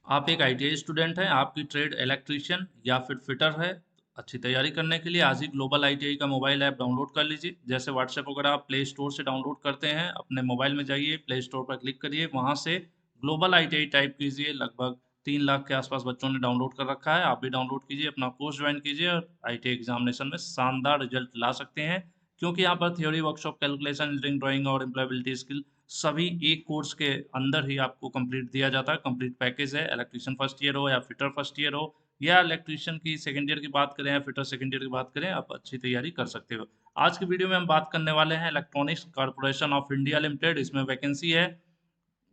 आप एक ITI student हैं, आपकी ट्रेड इलेक्ट्रीशियन या फिर फिटर है। अच्छी तैयारी करने के लिए आज ही ग्लोबल आईटीआई का मोबाइल ऐप डाउनलोड कर लीजिए। जैसे व्हाट्सएप वगैरह आप प्ले स्टोर से डाउनलोड करते हैं, अपने मोबाइल में जाइए, प्ले स्टोर पर क्लिक करिए, वहाँ से ग्लोबल आईटीआई टाइप कीजिए। लगभग 3 लाख के आसपास बच्चों ने डाउनलोड कर रखा है, आप भी डाउनलोड कीजिए, अपना कोर्स ज्वाइन कीजिए और आईटीआई एग्जामिनेशन में शानदार रिजल्ट ला सकते हैं। क्योंकि यहाँ पर theory workshop, calculation, engineering, drawing और एम्प्लॉयबिलिटी स्किल सभी एक कोर्स के अंदर ही आपको कंप्लीट दिया जाता है। कंप्लीट पैकेज है। इलेक्ट्रीशियन फर्स्ट ईयर हो या फिटर फर्स्ट ईयर हो, या इलेक्ट्रीशियन की सेकंड ईयर की बात करें या फिटर सेकंड ईयर की बात करें, आप अच्छी तैयारी कर सकते हो। आज की वीडियो में हम बात करने वाले हैं electronics corporation of India limited. इसमें वैकेंसी है।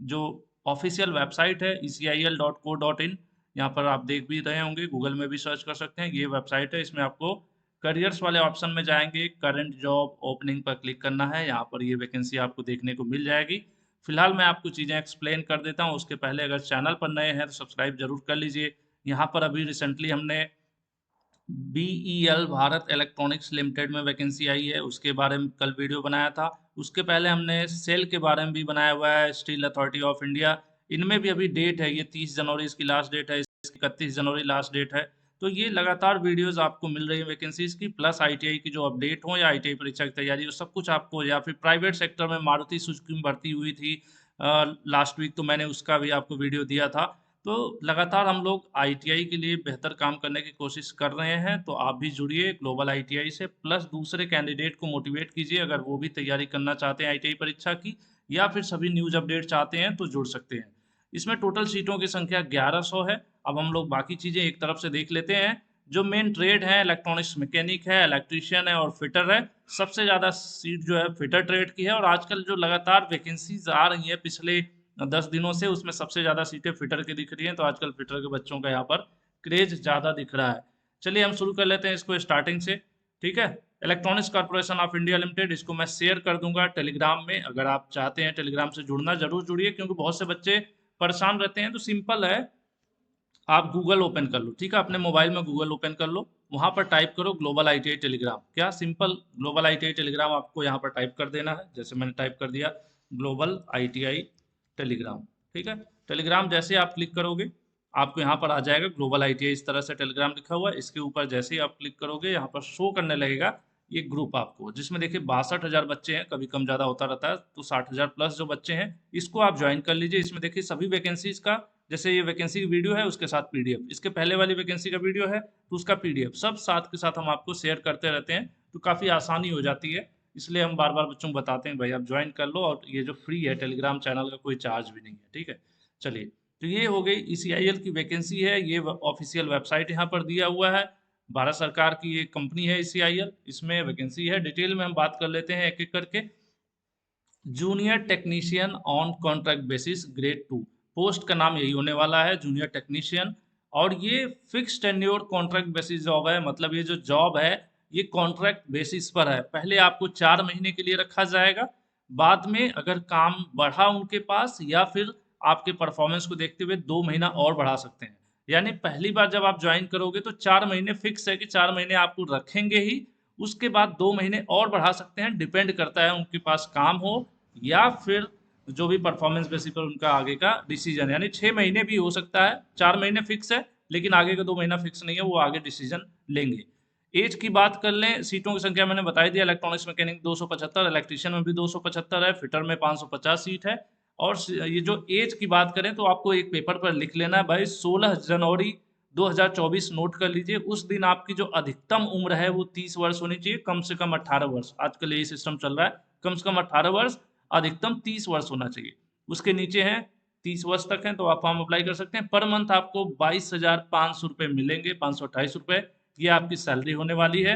जो ऑफिशियल वेबसाइट है ecil.co.in, यहाँ पर आप देख भी रहे होंगे, गूगल में भी सर्च कर सकते हैं। ये वेबसाइट है, इसमें आपको करियर्स वाले ऑप्शन में जाएंगे, करंट जॉब ओपनिंग पर क्लिक करना है। यहाँ पर ये वैकेंसी आपको देखने को मिल जाएगी। फिलहाल मैं आपको चीज़ें एक्सप्लेन कर देता हूँ, उसके पहले अगर चैनल पर नए हैं तो सब्सक्राइब जरूर कर लीजिए। यहाँ पर अभी रिसेंटली हमने बीईएल भारत इलेक्ट्रॉनिक्स लिमिटेड में वैकेंसी आई है, उसके बारे में कल वीडियो बनाया था। उसके पहले हमने सेल के बारे में भी बनाया हुआ है, स्टील अथॉरिटी ऑफ इंडिया। इनमें भी अभी डेट है, ये 30 जनवरी इसकी लास्ट डेट है, इसकी 31 जनवरी लास्ट डेट है। तो ये लगातार वीडियोस आपको मिल रही है वैकेंसीज की, प्लस आईटीआई की जो अपडेट हो या आईटीआई परीक्षा की तैयारी हो, सब कुछ आपको। या फिर प्राइवेट सेक्टर में मारुति सुजुकी में भर्ती हुई थी लास्ट वीक, तो मैंने उसका भी आपको वीडियो दिया था। तो लगातार हम लोग आईटीआई के लिए बेहतर काम करने की कोशिश कर रहे हैं, तो आप भी जुड़िए ग्लोबल आईटीआई से, प्लस दूसरे कैंडिडेट को मोटिवेट कीजिए अगर वो भी तैयारी करना चाहते हैं आईटीआई परीक्षा की, या फिर सभी न्यूज अपडेट चाहते हैं तो जुड़ सकते हैं। इसमें टोटल सीटों की संख्या 1100 है। अब हम लोग बाकी चीजें एक तरफ से देख लेते हैं। जो मेन ट्रेड है, इलेक्ट्रॉनिक्स मैकेनिक है, इलेक्ट्रीशियन है और फिटर है। सबसे ज्यादा सीट जो है फिटर ट्रेड की है, और आजकल जो लगातार वैकेंसीज आ रही है पिछले 10 दिनों से, उसमें सबसे ज़्यादा सीटें फिटर की दिख रही हैं। तो आजकल फिटर के बच्चों का यहाँ पर क्रेज ज़्यादा दिख रहा है। चलिए हम शुरू कर लेते हैं इसको स्टार्टिंग से। ठीक है। Electronics corporation of India limited, इसको मैं शेयर कर दूंगा टेलीग्राम में। अगर आप चाहते हैं टेलीग्राम से जुड़ना, जरूर जुड़िए, क्योंकि बहुत से बच्चे परेशान रहते हैं। तो सिंपल है, आप गूगल ओपन कर लो। ठीक है, अपने मोबाइल में गूगल ओपन कर लो, वहां पर टाइप करो ग्लोबल आईटीआई टेलीग्राम। क्या सिंपल ग्लोबल आईटीआई टेलीग्राम आपको यहाँ पर टाइप कर देना है, जैसे मैंने टाइप कर दिया ग्लोबल आईटीआई टेलीग्राम। ठीक है। टेलीग्राम जैसे आप क्लिक करोगे, आपको यहाँ पर आ जाएगा ग्लोबल आईटीआई, इस तरह से टेलीग्राम लिखा हुआ है। इसके ऊपर जैसे ही आप क्लिक करोगे, यहाँ पर शो करने लगेगा ये ग्रुप आपको, जिसमें देखिए 62,000 बच्चे हैं। कभी कम ज़्यादा होता रहता है, तो 60,000 प्लस जो बच्चे हैं, इसको आप ज्वाइन कर लीजिए। इसमें देखिए सभी वैकेंसीज का, जैसे ये वैकेंसी की वीडियो है उसके साथ पीडीएफ, इसके पहले वाली वैकेंसी का वीडियो है तो उसका पीडीएफ, सब साथ के साथ हम आपको शेयर करते रहते हैं। तो काफ़ी आसानी हो जाती है, इसलिए हम बार बार बच्चों को बताते हैं भाई आप ज्वाइन कर लो। और ये जो फ्री है टेलीग्राम चैनल का, कोई चार्ज भी नहीं है। ठीक है। चलिए, तो ये हो गई ईसीआईएल की वैकेंसी है। ये ऑफिशियल वेबसाइट यहाँ पर दिया हुआ है। भारत सरकार की एक कंपनी है ईसीआईएल, इसमें वैकेंसी है। डिटेल में हम बात कर लेते हैं एक एक करके। Junior technician on contract basis grade 2, post का नाम यही होने वाला है, जूनियर टेक्नीशियन। और ये fix tenure contract basis job है, मतलब ये जो जॉब है ये कॉन्ट्रैक्ट बेसिस पर है। पहले आपको 4 महीने के लिए रखा जाएगा, बाद में अगर काम बढ़ा उनके पास या फिर आपके परफॉर्मेंस को देखते हुए 2 महीना और बढ़ा सकते हैं। यानी पहली बार जब आप ज्वाइन करोगे तो 4 महीने फिक्स है कि 4 महीने आपको रखेंगे ही, उसके बाद 2 महीने और बढ़ा सकते हैं, डिपेंड करता है उनके पास काम हो या फिर जो भी परफॉर्मेंस बेसिस पर उनका आगे का डिसीजन। यानी 6 महीने भी हो सकता है, 4 महीने फिक्स है, लेकिन आगे का 2 महीना फिक्स नहीं है, वो आगे डिसीजन लेंगे। एज की बात कर लें, सीटों की संख्या मैंने बता दिया। इलेक्ट्रॉनिक्स मैकेनिक 275, इलेक्ट्रीशियन में भी 275 है, फिटर में 550 सीट है। और ये जो एज की बात करें तो आपको एक पेपर पर लिख लेना है भाई, 16 जनवरी 2024 नोट कर लीजिए। उस दिन आपकी जो अधिकतम उम्र है वो 30 वर्ष होनी चाहिए, कम से कम 18 वर्ष। आजकल यही सिस्टम चल रहा है, कम से कम 18 वर्ष, अधिकतम 30 वर्ष होना चाहिए। उसके नीचे हैं 30 वर्ष तक हैं तो आप फॉर्म अप्लाई कर सकते हैं। पर मंथ आपको 22,500 रुपये मिलेंगे, 528 रुपये, ये आपकी सैलरी होने वाली है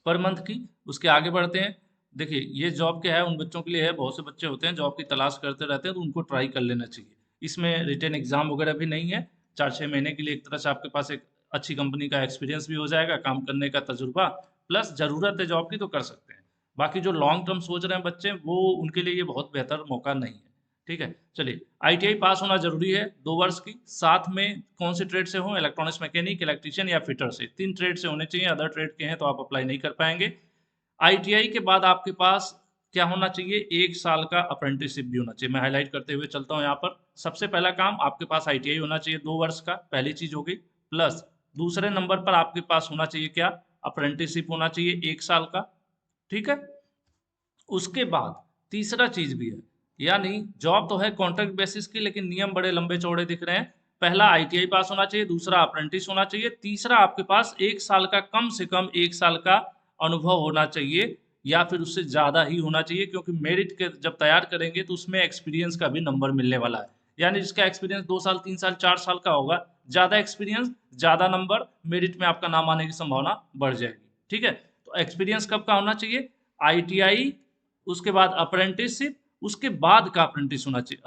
पर मंथ की। उसके आगे बढ़ते हैं। देखिए ये जॉब क्या है, उन बच्चों के लिए है, बहुत से बच्चे होते हैं जॉब की तलाश करते रहते हैं, तो उनको ट्राई कर लेना चाहिए। इसमें रिटन एग्जाम वगैरह भी नहीं है। 4-6 महीने के लिए एक तरह से आपके पास एक अच्छी कंपनी का एक्सपीरियंस भी हो जाएगा, काम करने का तजुर्बा, प्लस ज़रूरत है जॉब की तो कर सकते हैं। बाकी जो लॉन्ग टर्म सोच रहे हैं बच्चे, वो उनके लिए ये बहुत बेहतर मौका नहीं है। ठीक है। चलिए, आईटीआई पास होना जरूरी है 2 वर्ष की, साथ में कौन से ट्रेड से हो, इलेक्ट्रॉनिक्स मैकेनिक, इलेक्ट्रीशियन या फिटर से, 3 ट्रेड से होने चाहिए। अदर ट्रेड के हैं तो आप अप्लाई नहीं कर पाएंगे। आईटीआई के बाद आपके पास क्या होना चाहिए, 1 साल का अप्रेंटिसशिप भी होना चाहिए। मैं हाईलाइट करते हुए चलता हूँ यहाँ पर, सबसे पहला काम आपके पास आईटीआई होना चाहिए 2 वर्ष का, पहली चीज होगी। प्लस दूसरे नंबर पर आपके पास होना चाहिए क्या, अप्रेंटिसशिप होना चाहिए 1 साल का, ठीक है। उसके बाद तीसरा चीज भी है, यानी जॉब तो है कॉन्ट्रैक्ट बेसिस की, लेकिन नियम बड़े लंबे चौड़े दिख रहे हैं। पहला आईटीआई पास होना चाहिए, दूसरा अप्रेंटिस होना चाहिए, तीसरा आपके पास 1 साल का, कम से कम 1 साल का अनुभव होना चाहिए, या फिर उससे ज्यादा ही होना चाहिए, क्योंकि मेरिट के जब तैयार करेंगे तो उसमें एक्सपीरियंस का भी नंबर मिलने वाला है। यानी जिसका एक्सपीरियंस 2 साल 3 साल 4 साल का होगा, ज्यादा एक्सपीरियंस ज्यादा नंबर, मेरिट में आपका नाम आने की संभावना बढ़ जाएगी, ठीक है। तो एक्सपीरियंस कब का होना चाहिए, आईटीआई, उसके बाद अप्रेंटिसशिप, उसके बाद का अप्रेंटिस होना चाहिए,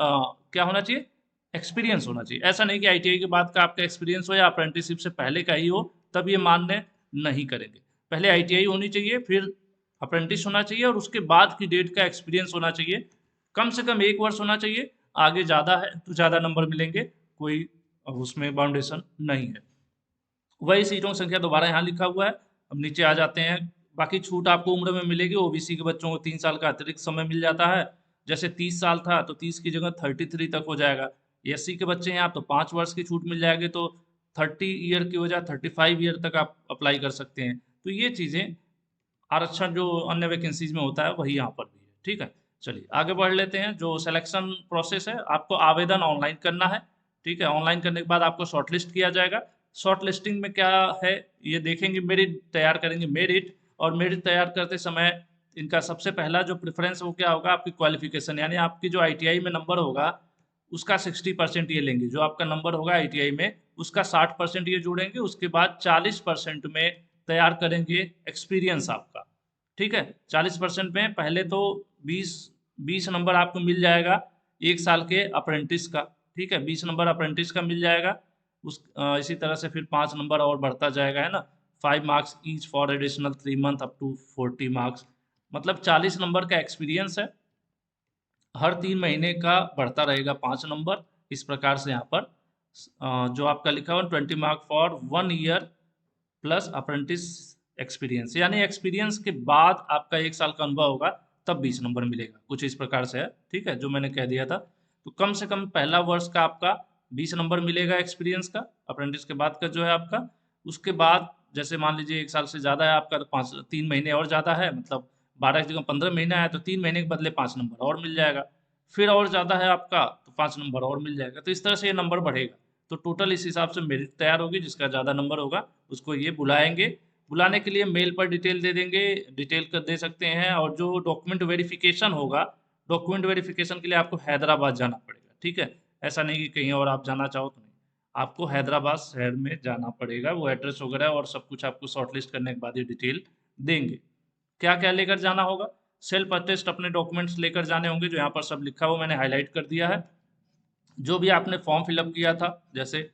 क्या होना चाहिए, एक्सपीरियंस होना चाहिए। ऐसा नहीं कि आईटीआई के बाद का आपका एक्सपीरियंस हो या अप्रेंटिसशिप से पहले का ही हो, तब ये मान्य नहीं करेंगे। पहले आईटीआई होनी चाहिए, फिर अप्रेंटिस होना चाहिए, और उसके बाद की डेट का एक्सपीरियंस होना चाहिए, कम से कम 1 वर्ष होना चाहिए। आगे ज़्यादा है तो ज़्यादा नंबर मिलेंगे, कोई उसमें बाउंडेशन नहीं है। वही सीटों की संख्या दोबारा यहाँ लिखा हुआ है। अब नीचे आ जाते हैं, बाकी छूट आपको उम्र में मिलेगी। ओबीसी के बच्चों को 3 साल का अतिरिक्त समय मिल जाता है, जैसे 30 साल था तो 30 की जगह 33 तक हो जाएगा। एससी के बच्चे हैं आप तो 5 वर्ष की छूट मिल जाएगी, तो 30 ईयर की वजह 35 ईयर तक आप अप्लाई कर सकते हैं। तो ये चीज़ें आरक्षण जो अन्य वैकेंसीज में होता है वही यहाँ पर भी है, ठीक है। चलिए आगे बढ़ लेते हैं। जो सिलेक्शन प्रोसेस है, आपको आवेदन ऑनलाइन करना है, ठीक है। ऑनलाइन करने के बाद आपको शॉर्टलिस्ट किया जाएगा। शॉर्ट लिस्टिंग में क्या है ये देखेंगे, मेरिट तैयार करेंगे, मेरिट। और मेरिट तैयार करते समय इनका सबसे पहला जो प्रेफरेंस वो क्या होगा, आपकी क्वालिफिकेशन, यानी आपकी जो आईटीआई में नंबर होगा उसका 60% ये लेंगे। जो आपका नंबर होगा आईटीआई में उसका 60% ये जोड़ेंगे, उसके बाद 40% में तैयार करेंगे एक्सपीरियंस आपका, ठीक है। 40% में पहले तो 20 नंबर आपको मिल जाएगा 1 साल के अप्रेंटिस का, ठीक है। 20 नंबर अप्रेंटिस का मिल जाएगा। इसी तरह से फिर 5 नंबर और बढ़ता जाएगा, है ना। 5 marks each for additional 3 month up to 40 marks, मतलब 40 नंबर का एक्सपीरियंस है। हर 3 महीने का बढ़ता रहेगा 5 नंबर। इस प्रकार से यहाँ पर जो आपका लिखा हुआ 20 mark for 1 year plus apprentice experience, यानी एक्सपीरियंस के बाद आपका 1 साल का अनुभव होगा तब 20 नंबर मिलेगा, कुछ इस प्रकार से है, ठीक है, जो मैंने कह दिया था। तो कम से कम पहला वर्ष का आपका 20 नंबर मिलेगा एक्सपीरियंस का, अप्रेंटिस के बाद का जो है आपका। उसके बाद जैसे मान लीजिए 1 साल से ज़्यादा है आपका, तो 3 महीने और ज़्यादा है, मतलब 12 की जगह 15 महीना है, तो 3 महीने के बदले 5 नंबर और मिल जाएगा। फिर और ज़्यादा है आपका तो 5 नंबर और मिल जाएगा। तो इस तरह से ये नंबर बढ़ेगा। तो टोटल इस हिसाब से मेरिट तैयार होगी, जिसका ज़्यादा नंबर होगा उसको ये बुलाएंगे। बुलाने के लिए मेल पर डिटेल दे देंगे, डिटेल कर दे सकते हैं। और जो डॉक्यूमेंट वेरिफिकेशन होगा, डॉक्यूमेंट वेरिफिकेशन के लिए आपको हैदराबाद जाना पड़ेगा, ठीक है। ऐसा नहीं कि कहीं और आप जाना चाहो तो नहीं, आपको हैदराबाद शहर में जाना पड़ेगा। वो एड्रेस वगैरह और सब कुछ आपको शॉर्टलिस्ट करने के बाद ये डिटेल देंगे। क्या क्या लेकर जाना होगा, सेल्फ अटेस्ट अपने डॉक्यूमेंट्स लेकर जाने होंगे, जो यहाँ पर सब लिखा हुआ मैंने हाईलाइट कर दिया है। जो भी आपने फॉर्म फिलअप किया था, जैसे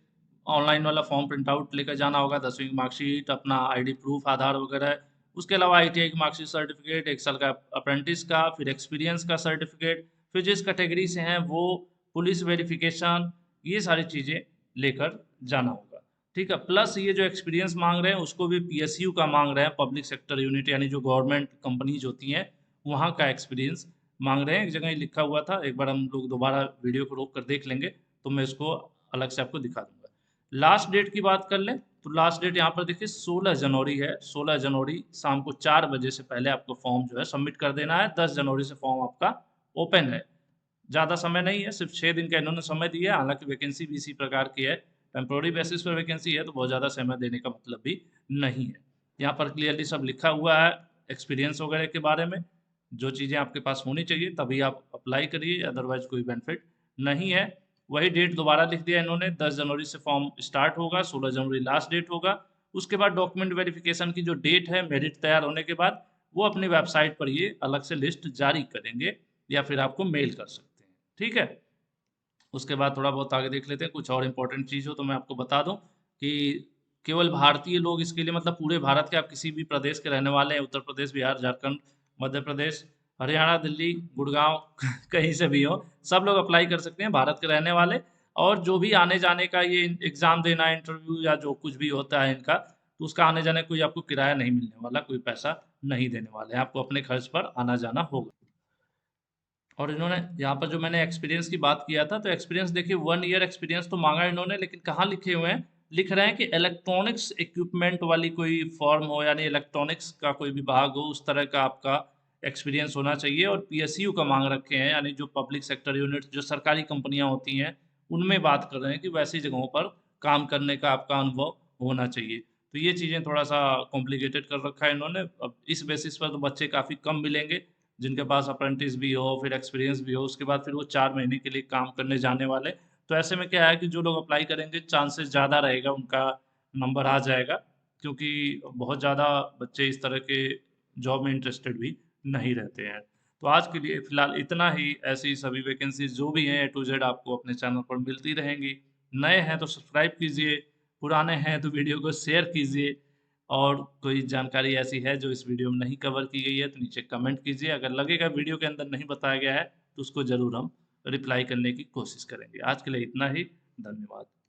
ऑनलाइन वाला फॉर्म प्रिंट आउट लेकर जाना होगा, 10वीं की मार्कशीट, अपना आईडी प्रूफ, आधार वगैरह। उसके अलावा आईटीआई की मार्कशीट, सर्टिफिकेट, 1 साल का अप्रेंटिस का, फिर एक्सपीरियंस का सर्टिफिकेट, फिर जिस कैटेगरी से हैं वो, पुलिस वेरिफिकेशन, ये सारी चीज़ें लेकर जाना होगा, ठीक है। प्लस ये जो एक्सपीरियंस मांग रहे हैं उसको भी पीएसयू का मांग रहे हैं, पब्लिक सेक्टर यूनिट, यानी जो गवर्नमेंट कंपनीज होती हैं वहाँ का एक्सपीरियंस मांग रहे हैं। एक जगह ही लिखा हुआ था, एक बार हम लोग दोबारा वीडियो को रोक कर देख लेंगे तो मैं इसको अलग से आपको दिखा दूंगा। लास्ट डेट की बात कर लें तो लास्ट डेट यहाँ पर देखिए 16 जनवरी है। 16 जनवरी शाम को 4 बजे से पहले आपको फॉर्म जो है सबमिट कर देना है। 10 जनवरी से फॉर्म आपका ओपन है। ज़्यादा समय नहीं है, सिर्फ 6 दिन का इन्होंने समय दिया है। हालांकि वैकेंसी भी इसी प्रकार की है, टेम्प्रोरी बेसिस पर वैकेंसी है, तो बहुत ज़्यादा समय देने का मतलब भी नहीं है। यहाँ पर क्लियरली सब लिखा हुआ है एक्सपीरियंस वगैरह के बारे में, जो चीज़ें आपके पास होनी चाहिए तभी आप अप्लाई करिए, अदरवाइज कोई बेनिफिट नहीं है। वही डेट दोबारा लिख दिया इन्होंने, 10 जनवरी से फॉर्म स्टार्ट होगा, 16 जनवरी लास्ट डेट होगा। उसके बाद डॉक्यूमेंट वेरिफिकेशन की जो डेट है मेरिट तैयार होने के बाद, वो अपनी वेबसाइट पर ये अलग से लिस्ट जारी करेंगे, या फिर आपको मेल कर सकते हैं, ठीक है। उसके बाद थोड़ा बहुत आगे देख लेते हैं। कुछ और इम्पोर्टेंट चीज़ हो तो मैं आपको बता दूं कि केवल भारतीय लोग इसके लिए, मतलब पूरे भारत के आप किसी भी प्रदेश के रहने वाले हैं, उत्तर प्रदेश, बिहार, झारखंड, मध्य प्रदेश, हरियाणा, दिल्ली, गुड़गांव कहीं से भी हो, सब लोग अप्लाई कर सकते हैं, भारत के रहने वाले। और जो भी आने जाने का ये एग्ज़ाम देना, इंटरव्यू या जो कुछ भी होता है इनका, तो उसका आने जाने कोई आपको किराया नहीं मिलने वाला, कोई पैसा नहीं देने वाले हैं, आपको अपने खर्च पर आना जाना होगा। और इन्होंने यहाँ पर जो मैंने एक्सपीरियंस की बात किया था, तो एक्सपीरियंस देखिए 1 ईयर एक्सपीरियंस तो माँगा इन्होंने, लेकिन कहाँ लिखे हुए हैं? लिख रहे हैं कि इलेक्ट्रॉनिक्स इक्विपमेंट वाली कोई फर्म हो, यानी इलेक्ट्रॉनिक्स का कोई विभाग हो, उस तरह का आपका एक्सपीरियंस होना चाहिए। और पीएसयू का माँग रखे हैं, यानी जो पब्लिक सेक्टर यूनिट, जो सरकारी कंपनियाँ होती हैं, उनमें बात कर रहे हैं कि वैसी जगहों पर काम करने का आपका अनुभव होना चाहिए। तो ये चीज़ें थोड़ा-सा कॉम्प्लिकेटेड कर रखा है इन्होंने। अब इस बेसिस पर तो बच्चे काफ़ी कम मिलेंगे, जिनके पास अप्रेंटिस भी हो, फिर एक्सपीरियंस भी हो, उसके बाद फिर वो 4 महीने के लिए काम करने जाने वाले। तो ऐसे में क्या है कि जो लोग अप्लाई करेंगे, चांसेस ज़्यादा रहेगा उनका नंबर आ जाएगा, क्योंकि बहुत ज़्यादा बच्चे इस तरह के जॉब में इंटरेस्टेड भी नहीं रहते हैं। तो आज के लिए फ़िलहाल इतना ही। ऐसी सभी वैकेंसीज़ जो भी हैं, ए टू ज़ेड आपको अपने चैनल पर मिलती रहेंगी। नए हैं तो सब्सक्राइब कीजिए, पुराने हैं तो वीडियो को शेयर कीजिए। और कोई जानकारी ऐसी है जो इस वीडियो में नहीं कवर की गई है, तो नीचे कमेंट कीजिए। अगर लगेगा वीडियो के अंदर नहीं बताया गया है, तो उसको ज़रूर हम रिप्लाई करने की कोशिश करेंगे। आज के लिए इतना ही। धन्यवाद।